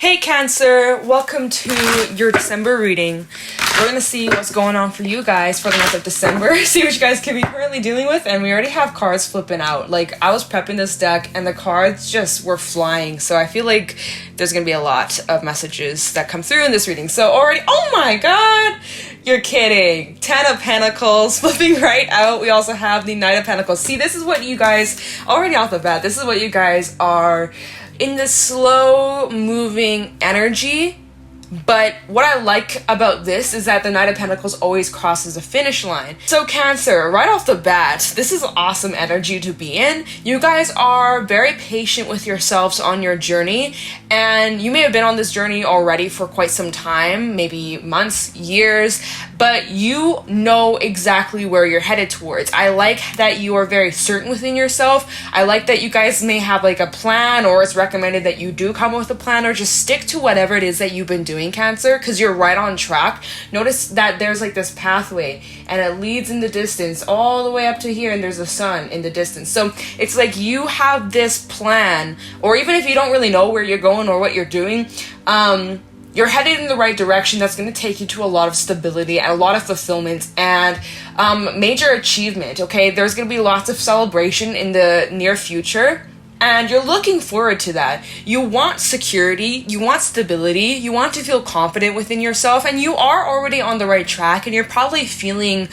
Hey Cancer, welcome to your December reading. We're going to see what's going on for you guys for the month of December, see what you guys could be currently dealing with, and we already have cards flipping out. Like, I was prepping this deck and the cards just were flying, so I feel like there's going to be a lot of messages that come through in this reading. So already, oh my god, you're kidding. 10 of Pentacles flipping right out. We also have the Knight of Pentacles. See, this is what you guys, already off the bat, this is what you guys are in this slow moving energy. But what I like about this is that the Knight of Pentacles always crosses a finish line. So Cancer, right off the bat, this is awesome energy to be in. You guys are very patient with yourselves on your journey, and you may have been on this journey already for quite some time, maybe months, years, but you know exactly where you're headed towards. I like that you are very certain within yourself. I like that you guys may have like a plan, or it's recommended that you do come up with a plan, or just stick to whatever it is that you've been doing, Cancer, because you're right on track. Notice that there's like this pathway and it leads in the distance all the way up to here, and there's the sun in the distance. So it's like you have this plan, or even if you don't really know where you're going or what you're doing, you're headed in the right direction. That's going to take you to a lot of stability and a lot of fulfillment and major achievement. Okay, there's going to be lots of celebration in the near future, and you're looking forward to that. You want security, you want stability, you want to feel confident within yourself, and you are already on the right track, and you're probably feeling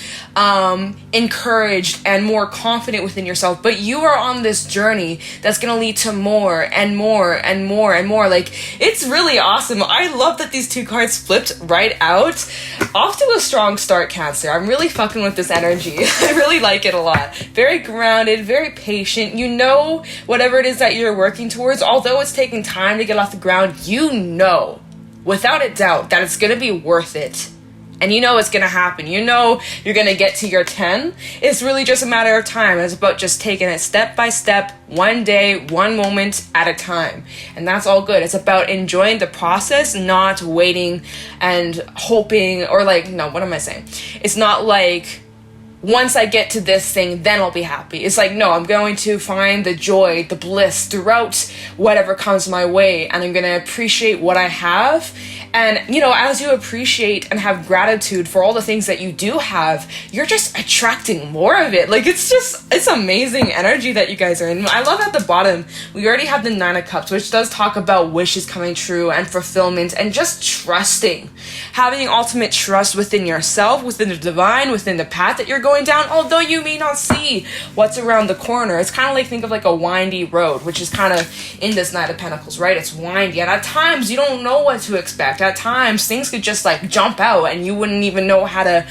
encouraged and more confident within yourself. But you are on this journey that's going to lead to more and more and more and more. Like, it's really awesome. I love that these two cards flipped right out. Off to a strong start, Cancer. I'm really fucking with this energy. I really like it a lot. Very grounded, very patient. You know whatever it is that you're working towards, although it's taking time to get off the ground, you know without a doubt that it's gonna be worth it, and you know it's gonna happen. You know you're gonna get to your 10. It's really just a matter of time. It's about just taking it step by step, one day, one moment at a time, and that's all good. It's about enjoying the process, not waiting and hoping, or like, no, what am I saying? It's not like, once I get to this thing, then I'll be happy. It's like, no, I'm going to find the joy, the bliss throughout whatever comes my way, and I'm going to appreciate what I have. And, you know, as you appreciate and have gratitude for all the things that you do have, you're just attracting more of it. Like, it's amazing energy that you guys are in. I love at the bottom, we already have the 9 of Cups, which does talk about wishes coming true and fulfillment and just trusting. Having ultimate trust within yourself, within the divine, within the path that you're going down, although you may not see what's around the corner. It's kind of like, think of like a windy road, which is kind of in this Knight of Pentacles, right? It's windy, and at times you don't know what to expect. At times things could just like jump out and you wouldn't even know how to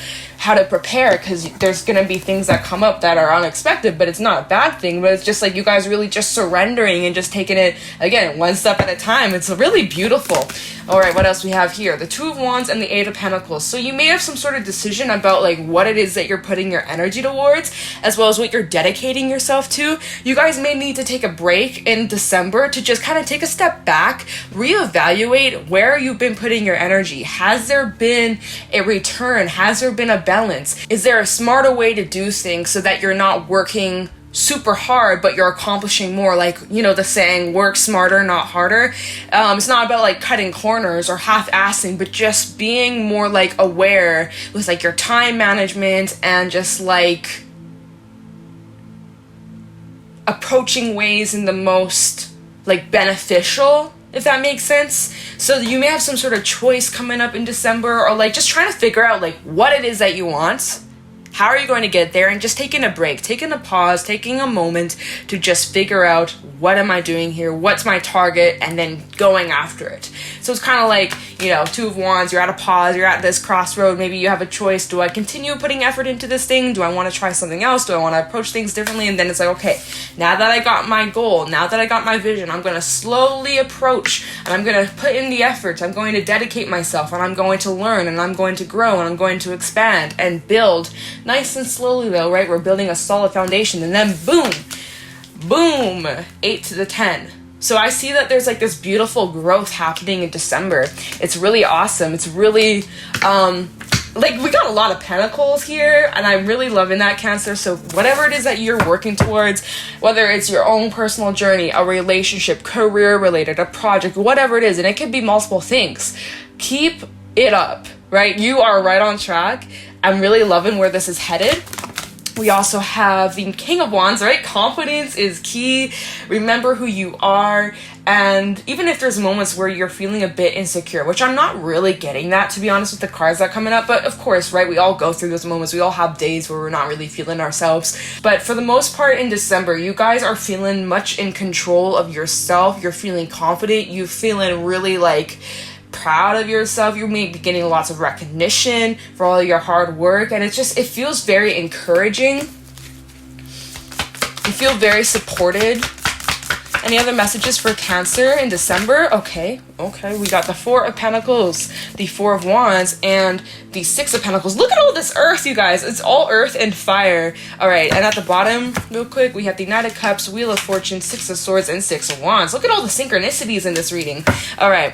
prepare, because there's gonna be things that come up that are unexpected. But it's not a bad thing, but it's just like you guys really just surrendering and just taking it again one step at a time. It's really beautiful. All right, what else we have here? The 2 of Wands and the 8 of Pentacles. So you may have some sort of decision about like what it is that you're putting your energy towards, as well as what you're dedicating yourself to. You guys may need to take a break in December to just kind of take a step back, reevaluate where you've been putting your energy. Has there been a return? Has there been a balance? Is there a smarter way to do things so that you're not working super hard but you're accomplishing more? Like, you know, the saying, work smarter, not harder. It's not about like cutting corners or half-assing, but just being more like aware with like your time management and just like approaching ways in the most like beneficial, if that makes sense. So you may have some sort of choice coming up in December, or like just trying to figure out like what it is that you want. How are you going to get there? And just taking a break, taking a pause, taking a moment to just figure out, what am I doing here? What's my target? And then going after it. So it's kind of like, you know, 2 of Wands, you're at a pause, you're at this crossroad. Maybe you have a choice. Do I continue putting effort into this thing? Do I want to try something else? Do I want to approach things differently? And then it's like, okay, now that I got my goal, now that I got my vision, I'm going to slowly approach, and I'm going to put in the effort. I'm going to dedicate myself, and I'm going to learn, and I'm going to grow, and I'm going to expand and build. Nice and slowly though, right? We're building a solid foundation, and then boom, boom, 8 to the 10. So I see that there's like this beautiful growth happening in December. It's really awesome. It's really like, we got a lot of pentacles here, and I'm really loving that, Cancer. So whatever it is that you're working towards, whether it's your own personal journey, a relationship, career related, a project, whatever it is, and it could be multiple things, keep it up, right? You are right on track. I'm really loving where this is headed. We also have the King of Wands, right? Confidence is key. Remember who you are. And even if there's moments where you're feeling a bit insecure, which I'm not really getting that, to be honest, with the cards that are coming up. But of course, right, we all go through those moments. We all have days where we're not really feeling ourselves. But for the most part in December, you guys are feeling much in control of yourself. You're feeling confident. You're feeling really like proud of yourself. You may be getting lots of recognition for all your hard work, and it feels very encouraging. You feel very supported. Any other messages for Cancer in December? Okay, we got the Four of Pentacles, the Four of Wands, and the Six of Pentacles. Look at all this earth, you guys. It's all earth and fire. All right, and at the bottom, real quick, we have the Knight of Cups, Wheel of Fortune, Six of Swords, and Six of Wands. Look at all the synchronicities in this reading. All right.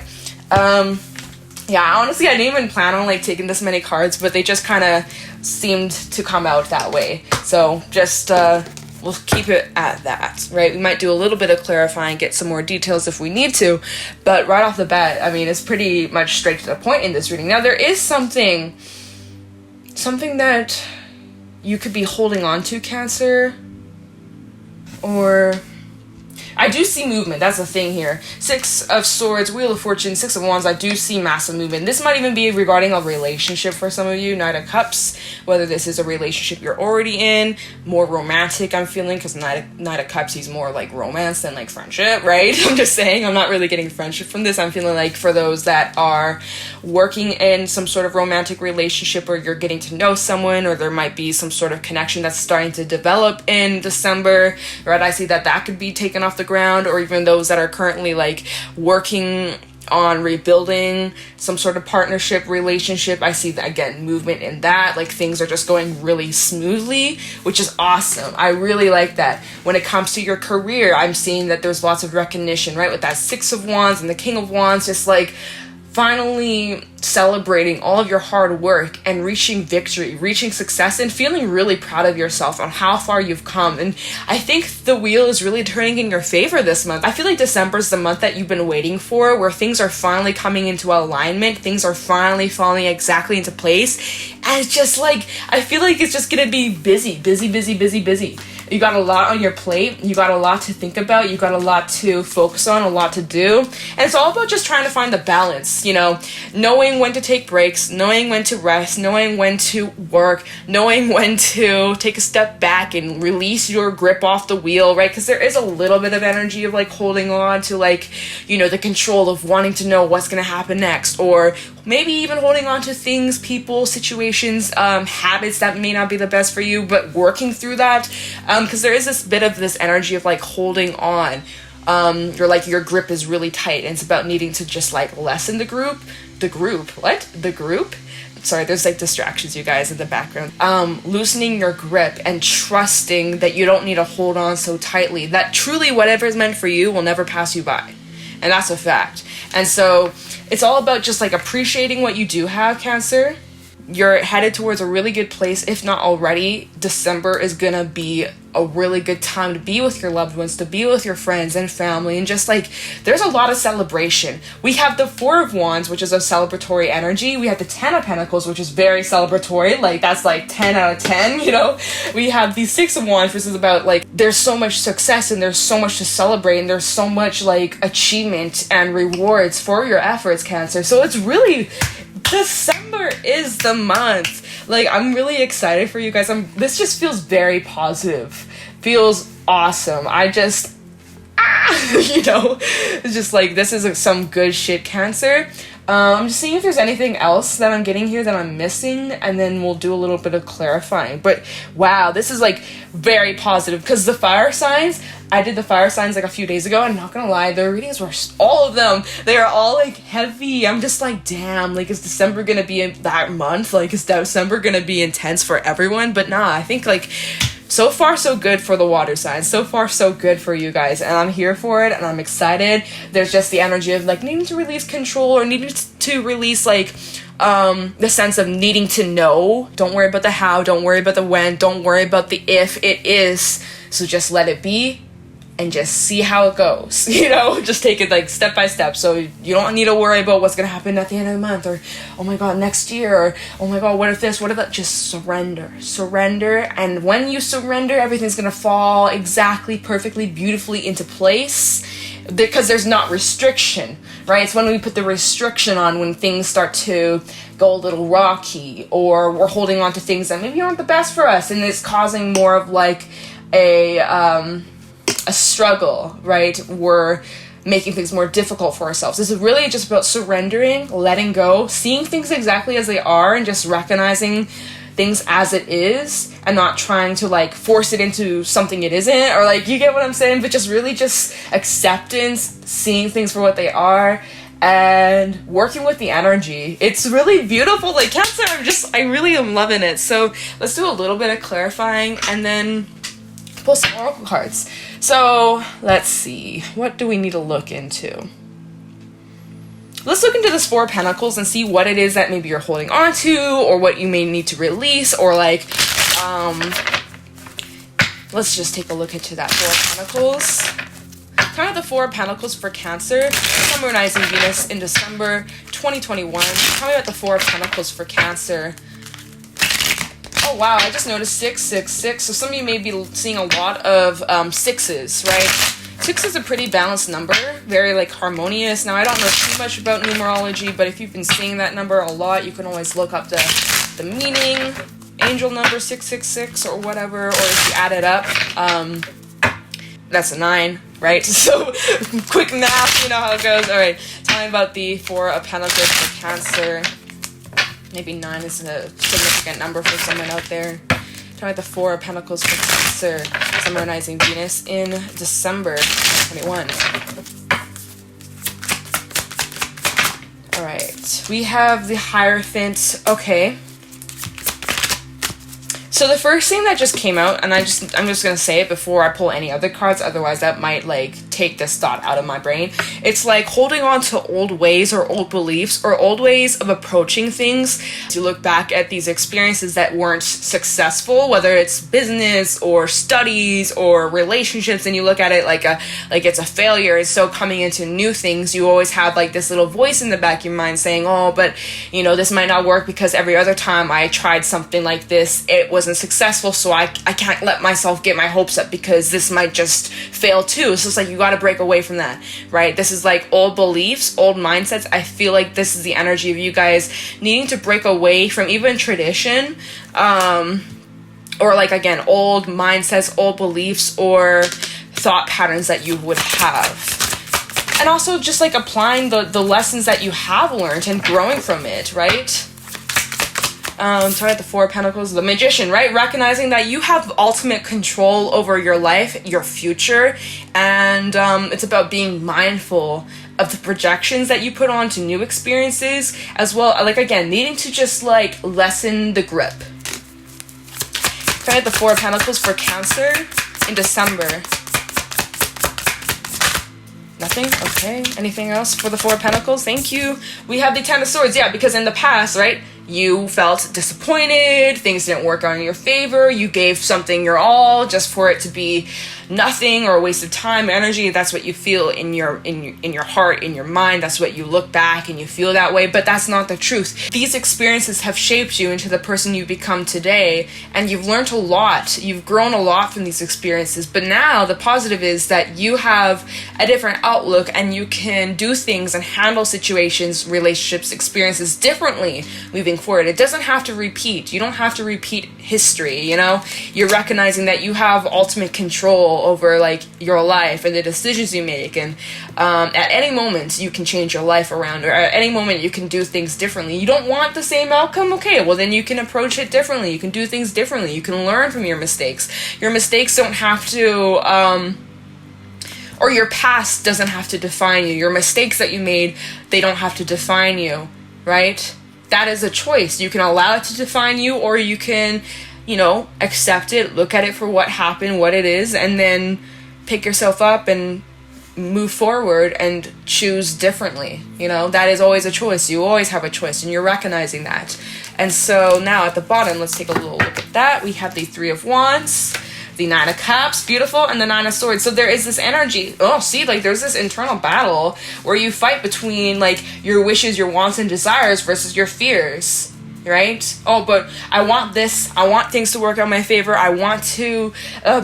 Yeah, honestly, I didn't even plan on like taking this many cards, but they just kind of seemed to come out that way. So just, we'll keep it at that, right? We might do a little bit of clarifying, get some more details if we need to, but right off the bat, I mean, it's pretty much straight to the point in this reading. Now, there is something that you could be holding on to, Cancer, or I do see movement. That's the thing here. Six of Swords, Wheel of Fortune, Six of Wands. I do see massive movement. This might even be regarding a relationship for some of you. Knight of Cups, whether this is a relationship you're already in, more romantic, I'm feeling, because Knight of Cups, he's more like romance than like friendship, right? I'm just saying, I'm not really getting friendship from this. I'm feeling like for those that are working in some sort of romantic relationship, or you're getting to know someone, or there might be some sort of connection that's starting to develop in December, right? I see that could be taken off the ground, or even those that are currently like working on rebuilding some sort of partnership relationship. I see that, again, movement in that, like things are just going really smoothly, which is awesome. I really like that. When it comes to your career, I'm seeing that there's lots of recognition, right, with that Six of Wands and the King of Wands, just like finally celebrating all of your hard work and reaching victory, reaching success, and feeling really proud of yourself on how far you've come. And I think the wheel is really turning in your favor this month. I feel like December is the month that you've been waiting for, where things are finally coming into alignment, things are finally falling exactly into place, and it's just like, I feel like it's just gonna be busy. You got a lot on your plate, you got a lot to think about, you got a lot to focus on, a lot to do, and it's all about just trying to find the balance, you know, knowing when to take breaks, knowing when to rest, knowing when to work, knowing when to take a step back and release your grip off the wheel, right? Because there is a little bit of energy of like holding on to, like, you know, the control of wanting to know what's going to happen next, or maybe even holding on to things, people, situations, habits that may not be the best for you, but working through that, because there is this bit of this energy of like holding on. You're like, your grip is really tight, and it's about needing to just like lessen the group. Sorry, there's like distractions, you guys, in the background. Loosening your grip and trusting that you don't need to hold on so tightly, that truly whatever is meant for you will never pass you by. And that's a fact. And so it's all about just like appreciating what you do have, Cancer. You're headed towards a really good place, if not already. December is gonna be a really good time to be with your loved ones, to be with your friends and family, and just like, there's a lot of celebration. We have the Four of Wands, which is a celebratory energy. We have the Ten of Pentacles, which is very celebratory, like that's like 10 out of 10, you know. We have the Six of Wands, which is about like, there's so much success and there's so much to celebrate, and there's so much like achievement and rewards for your efforts, Cancer. So it's really, December is the month. Like, I'm really excited for you guys. This just feels very positive. Feels awesome. I just, you know, it's just like, this is some good shit, Cancer. I'm just seeing if there's anything else that I'm getting here that I'm missing, and then we'll do a little bit of clarifying. But wow, this is like very positive, because the fire signs, I did the fire signs like a few days ago, and I'm not gonna lie, the readings were, all of them, they are all like heavy. I'm just like, damn, like, is December gonna be in that month? Like, is December gonna be intense for everyone? But nah, I think like, so far so good for the water signs. So far so good for you guys, and I'm here for it, and I'm excited. There's just the energy of like needing to release control, or needing to release like the sense of needing to know. Don't worry about the how, don't worry about the when, don't worry about the if. It is. So just let it be and just see how it goes, you know? Just take it like step by step. So you don't need to worry about what's gonna happen at the end of the month, or oh my god, next year, or oh my god, what if this, what if that? Just surrender. And when you surrender, everything's gonna fall exactly, perfectly, beautifully into place, because there's not restriction, right? It's when we put the restriction on, when things start to go a little rocky, or we're holding on to things that maybe aren't the best for us, and it's causing more of like a struggle, right? We're making things more difficult for ourselves. This is really just about surrendering, letting go, seeing things exactly as they are, and just recognizing things as it is, and not trying to like force it into something it isn't, or like, you get what I'm saying? But just really just acceptance, seeing things for what they are, and working with the energy. It's really beautiful. Like Cancer, I really am loving it. So let's do a little bit of clarifying and then pull some oracle cards. So let's see, what do we need to look into? Let's look into this Four of Pentacles and see what it is that maybe you're holding on to, or what you may need to release, or like, let's just take a look into that Four of Pentacles. Kind of the Four of Pentacles for Cancer, Sun, Moon, Rising, Venus in December 2021. Tell me about the Four of Pentacles for Cancer. Oh wow, I just noticed 666. So some of you may be seeing a lot of sixes, right? 6 is a pretty balanced number, very like harmonious. Now I don't know too much about numerology, but if you've been seeing that number a lot, you can always look up the meaning, angel number 666 or whatever, or if you add it up, that's a 9, right? So quick math, you know how it goes. All right, tell me about the Four of Pentacles for Cancer. Maybe 9 is a significant number for someone out there. Tell me the Four of Pentacles for Cancer, Sun, Moon, Rising, Venus in December 2021. All right, we have the Hierophant. Okay. So the first thing that just came out, and I'm just gonna say it before I pull any other cards, otherwise that might like take this thought out of my brain. It's like holding on to old ways or old beliefs or old ways of approaching things. To look back at these experiences that weren't successful, whether it's business or studies or relationships, and you look at it like it's a failure. And so coming into new things, you always have like this little voice in the back of your mind saying, oh, but you know, this might not work because every other time I tried something like this, it wasn't successful, so I can't let myself get my hopes up because this might just fail too. So it's like you got to break away from that, right? This is like old beliefs, old mindsets. I feel like this is the energy of you guys needing to break away from even tradition, or like again, old mindsets, old beliefs, or thought patterns that you would have. And also just like applying the lessons that you have learned and growing from it, right? Sorry, the Four of Pentacles, the Magician, right? Recognizing that you have ultimate control over your life, your future, and it's about being mindful of the projections that you put on to new experiences, as well, like again, needing to just like lessen the grip. Sorry, the Four of Pentacles for Cancer in December. Nothing? Okay. Anything else for the Four of Pentacles? Thank you. We have the Ten of Swords. Yeah, because in the past, right, you felt disappointed, things didn't work out in your favor, you gave something your all just for it to be nothing or a waste of time, energy. That's what you feel in your heart, in your mind. That's what you look back and you feel that way, but that's not the truth. These experiences have shaped you into the person you become today, and you've learned a lot. You've grown a lot from these experiences, but now the positive is that you have a different outlook and you can do things and handle situations, relationships, experiences differently moving forward. It doesn't have to repeat. You don't have to repeat history, you know? You're recognizing that you have ultimate control over like your life and the decisions you make, and at any moment you can change your life around, or at any moment you can do things differently. You don't want the same outcome? Okay, well then you can approach it differently. You can do things differently. You can learn from your mistakes. Your mistakes don't have to or your past doesn't have to define you. Your mistakes that you made, they don't have to define you, right? That is a choice. You can allow it to define you, or you can, you know, accept it, look at it for what happened, what it is, and then pick yourself up and move forward and choose differently. You know, that is always a choice. You always have a choice, and you're recognizing that. And so now at the bottom, let's take a little look at that. We have the Three of Wands, the Nine of Cups, beautiful, and the Nine of Swords. So there is this energy. Oh, see, like there's this internal battle where you fight between like your wishes, your wants and desires versus your fears. Right? Oh, but I want this. I want things to work out in my favor. I want to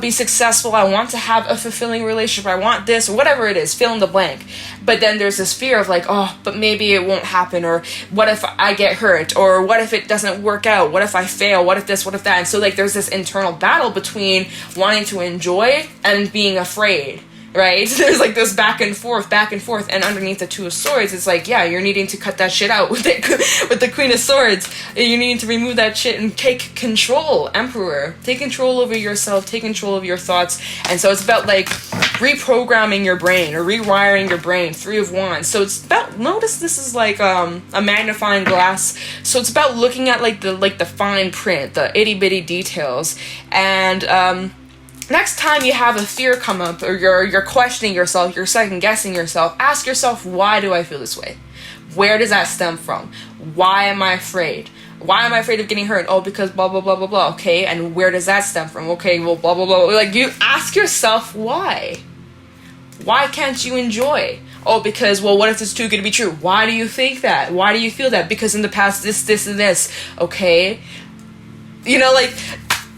be successful. I want to have a fulfilling relationship. I want this, or whatever it is, fill in the blank. But then there's this fear of like, oh, but maybe it won't happen, or what if I get hurt, or what if it doesn't work out? What if I fail? What if this? What if that? And so like there's this internal battle between wanting to enjoy and being afraid. Right? There's like this back and forth, and underneath the Two of Swords, it's like, yeah, you're needing to cut that shit out with the Queen of Swords. You're needing to remove that shit and take control, Emperor. Take control over yourself, take control of your thoughts. And so it's about like reprogramming your brain or rewiring your brain. Three of Wands. So it's about, notice this is like a magnifying glass. So it's about looking at like the fine print, the itty bitty details. And next time you have a fear come up, or you're questioning yourself, you're second guessing yourself, ask yourself, why do I feel this way? Where does that stem from? Why am I afraid? Why am I afraid of getting hurt? Oh, because blah, blah, blah, blah, blah. Okay, and where does that stem from? Okay, well, blah, blah, blah. Like, you ask yourself why. Why can't you enjoy? Oh, because, well, what if it's too good to be true? Why do you think that? Why do you feel that? Because in the past, this, and this. Okay? You know, like,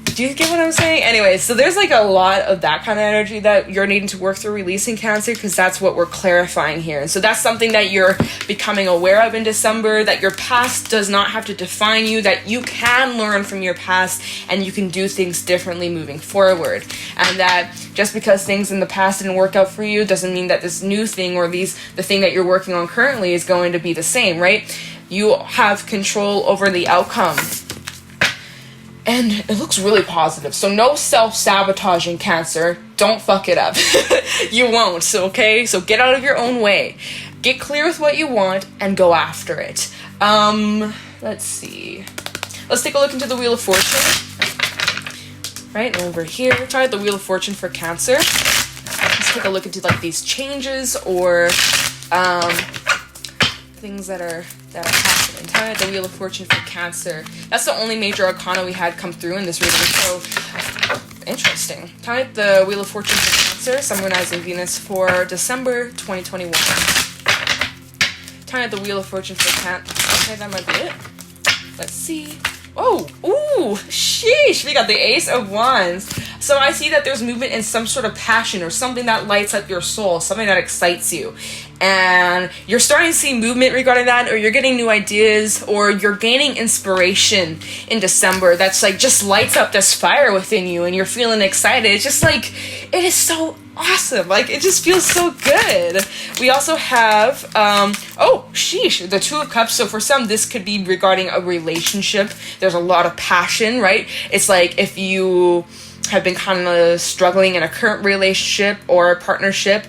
do you get what I'm saying? Anyway, so there's like a lot of that kind of energy that you're needing to work through releasing, Cancer, because that's what we're clarifying here. And so that's something that you're becoming aware of in December, that your past does not have to define you, that you can learn from your past and you can do things differently moving forward. And that just because things in the past didn't work out for you doesn't mean that this new thing or the thing that you're working on currently is going to be the same, right? You have control over the outcome. And it looks really positive. So no self-sabotaging, Cancer. Don't fuck it up. You won't, so okay? So get out of your own way. Get clear with what you want and go after it. Let's see. Let's take a look into the Wheel of Fortune. Right, over here. Try the Wheel of Fortune for Cancer. Let's take a look into like these changes or things that are happening. Tell me the Wheel of Fortune for Cancer. That's the only major arcana we had come through in this reading, so interesting. Tell me the Wheel of Fortune for Cancer, Sun, Moon, Rising, Venus for December 2021. Tell me the Wheel of Fortune for Cancer. Okay, that might be it. Let's see. Oh, ooh, sheesh, we got the Ace of Wands. So I see that there's movement in some sort of passion or something that lights up your soul, something that excites you. And you're starting to see movement regarding that, or you're getting new ideas, or you're gaining inspiration in December that's like just lights up this fire within you and you're feeling excited. It's just like, it is so awesome. Like, it just feels so good. We also have, oh, sheesh, the Two of Cups. So for some, this could be regarding a relationship. There's a lot of passion, right? It's like if you have been kind of struggling in a current relationship or a partnership,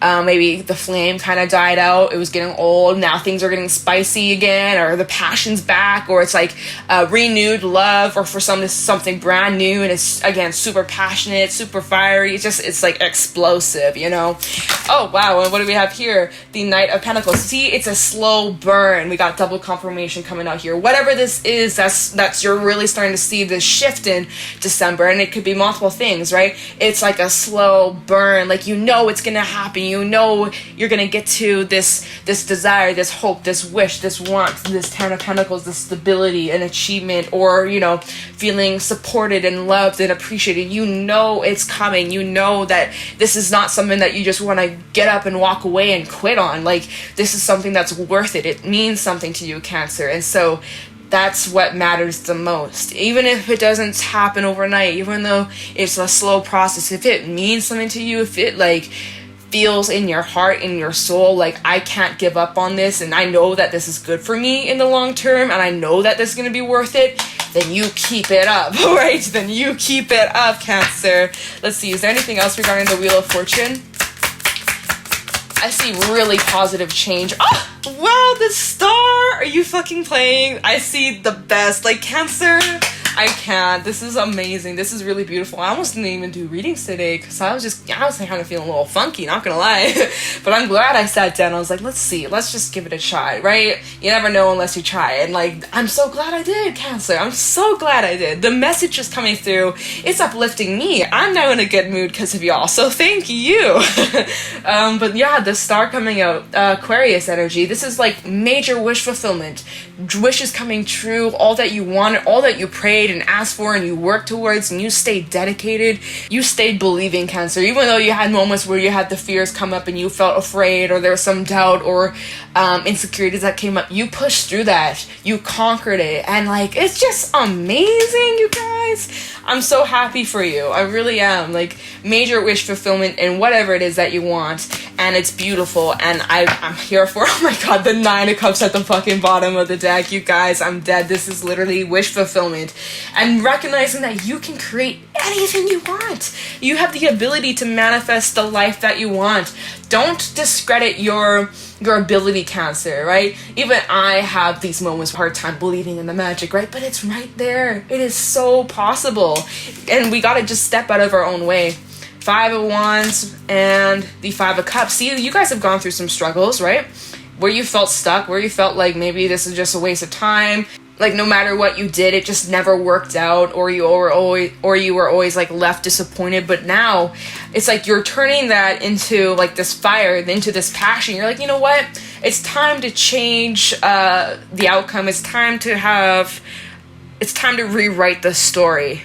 maybe the flame kind of died out, it was getting old, now things are getting spicy again, or the passion's back, or it's like renewed love, or for some it's something brand new and it's again super passionate, super fiery. It's like explosive, you know. Oh wow, and what do we have here? The Knight of Pentacles. See, it's a slow burn. We got double confirmation coming out here. Whatever this is, that's you're really starting to see this shift in December, and it could be multiple things, right? It's like a slow burn, like you know it's gonna happen. You know you're gonna get to this desire, this hope, this wish, this want, this Ten of Pentacles, this stability and achievement, or you know, feeling supported and loved and appreciated. You know it's coming. You know that this is not something that you just want to get up and walk away and quit on. Like, this is something that's worth it. It means something to you, Cancer. And so that's what matters the most. Even if it doesn't happen overnight, even though it's a slow process, if it means something to you, if it like feels in your heart, in your soul, like I can't give up on this, and I know that this is good for me in the long term, and I know that this is going to be worth it, then you keep it up, right? Then you keep it up, Cancer. Let's see, is there anything else regarding the Wheel of Fortune? I see really positive change. Oh, wow, the Star! Are you fucking playing? I see the best. Like, Cancer, I can't. This is amazing. This is really beautiful. I almost didn't even do readings today because I was kind of feeling a little funky, not gonna lie. But I'm glad I sat down. I was like, let's see. Let's just give it a try, right? You never know unless you try. And like, I'm so glad I did, Cancer. I'm so glad I did. The message is coming through. It's uplifting me. I'm now in a good mood because of y'all. So thank you. But yeah, the star coming out, Aquarius energy. This is like major wish fulfillment. Wishes coming true. All that you wanted, all that you prayed and asked for and you worked towards, and you stayed dedicated. You stayed believing, Cancer, even though you had moments where you had the fears come up and you felt afraid, or there was some doubt or insecurities that came up. You pushed through that. You conquered it, and like, it's just amazing, you guys. I'm so happy for you. I really am. Like, major wish fulfillment in whatever it is that you want, and it's beautiful, and I'm here for, oh my god, the 9 of Cups at the fucking bottom of the deck, you guys. I'm dead. This is literally wish fulfillment, and recognizing that you can create anything you want. You have the ability to manifest the life that you want. Don't discredit your ability, Cancer, right? Even I have these moments of hard time believing in the magic, right? But it's right there. It is so possible. And we gotta just step out of our own way. 5 of Wands and the 5 of Cups. See, you guys have gone through some struggles, right? Where you felt stuck, where you felt like maybe this is just a waste of time. Like, no matter what you did, it just never worked out, or you were always like left disappointed. But now it's like you're turning that into like this fire, into this passion. You're like, you know what? It's time to change the outcome. It's time to rewrite the story.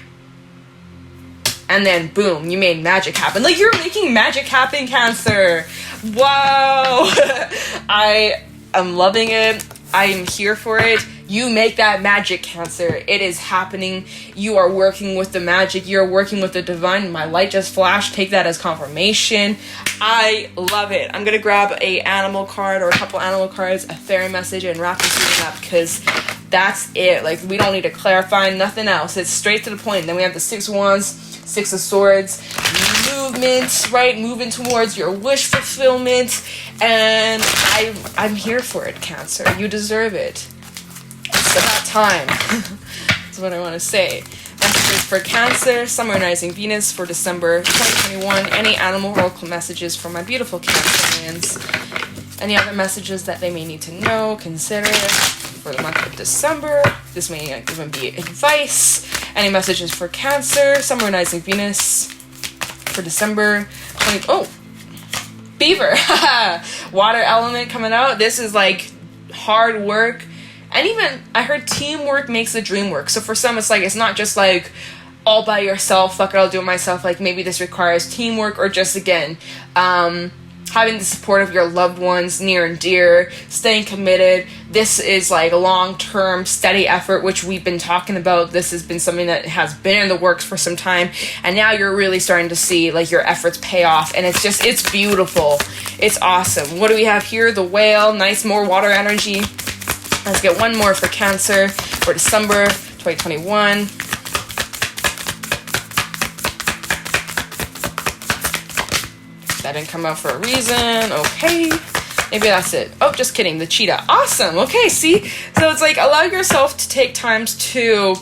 And then boom, you made magic happen. Like, you're making magic happen, Cancer. Wow. I am loving it. I am here for it. You make that magic, Cancer. It is happening. You are working with the magic. You're working with the divine. My light just flashed. Take that as confirmation. I love it. I'm going to grab a animal card or a couple animal cards, a fairy message, and wrap this thing up, because that's it. Like, we don't need to clarify nothing else. It's straight to the point. Then we have the 6 of Wands, 6 of Swords, movement, right? Moving towards your wish fulfillment. And I'm here for it, Cancer. You deserve it. It's about time. That's what I want to say. Messages for Cancer, Summer Rising Venus for December 2021. Any animal oracle messages for my beautiful Cancerians. Any other messages that they may need to know, consider for the month of December. This may even be advice. Any messages for Cancer, Summer Rising Venus for December 20... Oh! Beaver! Water element coming out. This is like hard work. And even, I heard teamwork makes the dream work. So for some, it's like, it's not just like all by yourself, fuck it, I'll do it myself. Like, maybe this requires teamwork, or just, again, having the support of your loved ones near and dear, staying committed. This is like a long-term, steady effort, which we've been talking about. This has been something that has been in the works for some time, and now you're really starting to see like your efforts pay off, and it's beautiful. It's awesome. What do we have here? The whale. Nice, more water energy. Let's get one more for Cancer for December 2021. That didn't come out for a reason. Okay. Maybe that's it. Oh, just kidding. The cheetah. Awesome. Okay, see? So it's like, allow yourself to take times to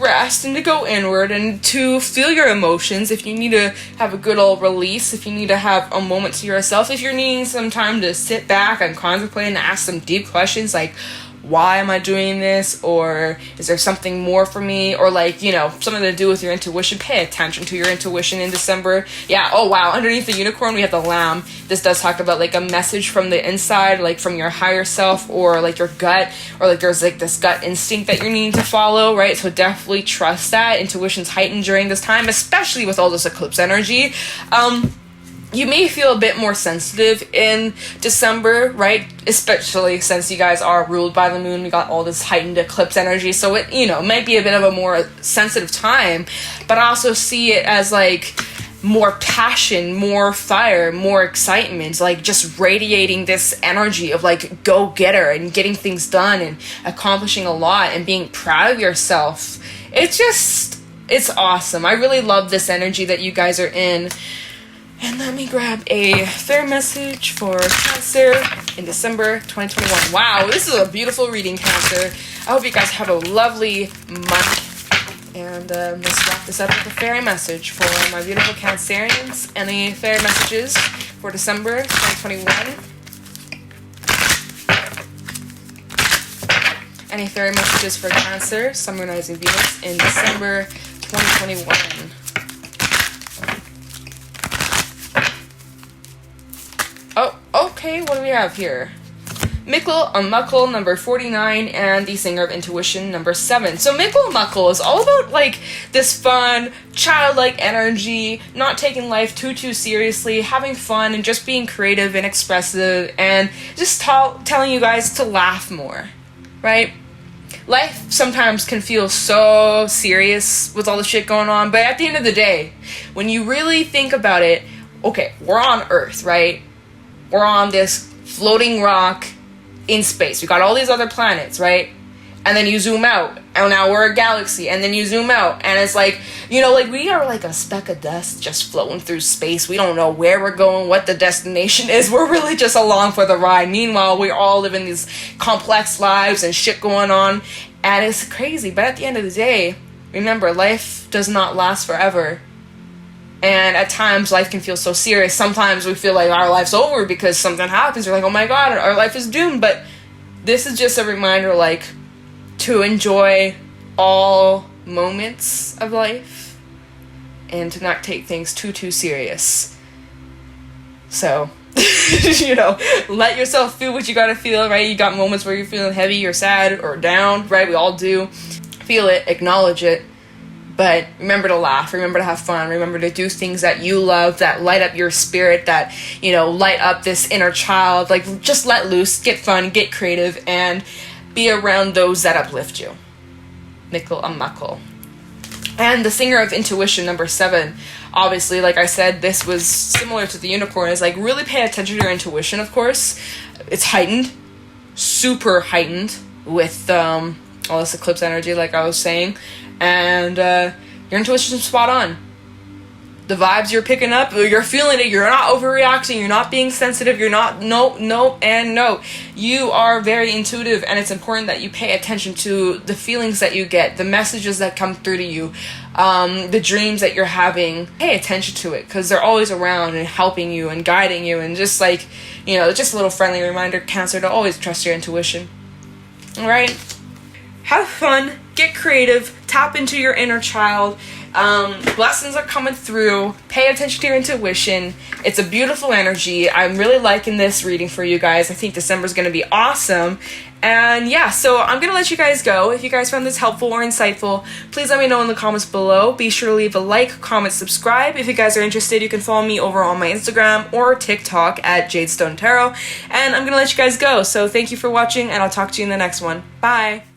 rest and to go inward and to feel your emotions. If you need to have a good old release, if you need to have a moment to yourself, if you're needing some time to sit back and contemplate and ask some deep questions like, why am I doing this? Or is there something more for me? Or like, you know, something to do with your intuition. Pay attention to your intuition in December. Yeah, oh wow, underneath the unicorn we have the lamb. This does talk about like a message from the inside, like from your higher self, or like your gut, or like there's like this gut instinct that you're needing to follow, right? So definitely trust that. Intuition's heightened during this time, especially with all this eclipse energy. You may feel a bit more sensitive in December, right? Especially since you guys are ruled by the moon. We got all this heightened eclipse energy. So it, you know, might be a bit of a more sensitive time. But I also see it as like more passion, more fire, more excitement. Like just radiating this energy of like go-getter and getting things done and accomplishing a lot and being proud of yourself. It's awesome. I really love this energy that you guys are in. And let me grab a fair message for Cancer in December 2021. Wow, this is a beautiful reading, Cancer. I hope you guys have a lovely month. And let's wrap this up with a fairy message for my beautiful Cancerians. Any fairy messages for December 2021? Any fairy messages for Cancer, Sun, Moon, Rising, Venus in December 2021? Oh, okay, what do we have here? Mickle Muckle, number 49, and the Singer of Intuition, number 7. So Mickle Muckle is all about, like, this fun, childlike energy, not taking life too seriously, having fun, and just being creative and expressive, and just telling you guys to laugh more, right? Life sometimes can feel so serious with all the shit going on, but at the end of the day, when you really think about it, okay, we're on Earth, right? We're on this floating rock in space. We got all these other planets, right? And then you zoom out, and now we're a galaxy, and then you zoom out, and it's like, you know, like, we are like a speck of dust just floating through space. We don't know where we're going, what the destination is. We're really just along for the ride. Meanwhile, we're all living these complex lives and shit going on, and it's crazy. But at the end of the day, remember, life does not last forever. And at times, life can feel so serious. Sometimes we feel like our life's over because something happens. We're like, oh my God, our life is doomed. But this is just a reminder, like, to enjoy all moments of life and to not take things too serious. So, you know, let yourself feel what you gotta feel, right? You got moments where you're feeling heavy or sad or down, right? We all do. Feel it, acknowledge it. But remember to laugh, remember to have fun, remember to do things that you love, that light up your spirit, that, you know, light up this inner child. Like, just let loose, get fun, get creative, and be around those that uplift you. Mickle a Muckle. And the Singer of Intuition, number 7. Obviously, like I said, this was similar to the unicorn. Is like, really pay attention to your intuition, of course. It's heightened, super heightened with all this eclipse energy, like I was saying. And your intuition is spot on. The vibes you're picking up, you're feeling it, you're not overreacting, you're not being sensitive, you're not, no. You are very intuitive, and it's important that you pay attention to the feelings that you get, the messages that come through to you, the dreams that you're having. Pay attention to it, because they're always around and helping you and guiding you, and just like, you know, just a little friendly reminder, Cancer, to always trust your intuition. Alright? Have fun, get creative, tap into your inner child. Blessings are coming through. Pay attention to your intuition. It's a beautiful energy. I'm really liking this reading for you guys. I think December's going to be awesome. And yeah, so I'm going to let you guys go. If you guys found this helpful or insightful, please let me know in the comments below. Be sure to leave a like, comment, subscribe. If you guys are interested, you can follow me over on my Instagram or TikTok at Jadestone Tarot. And I'm going to let you guys go. So thank you for watching, and I'll talk to you in the next one. Bye.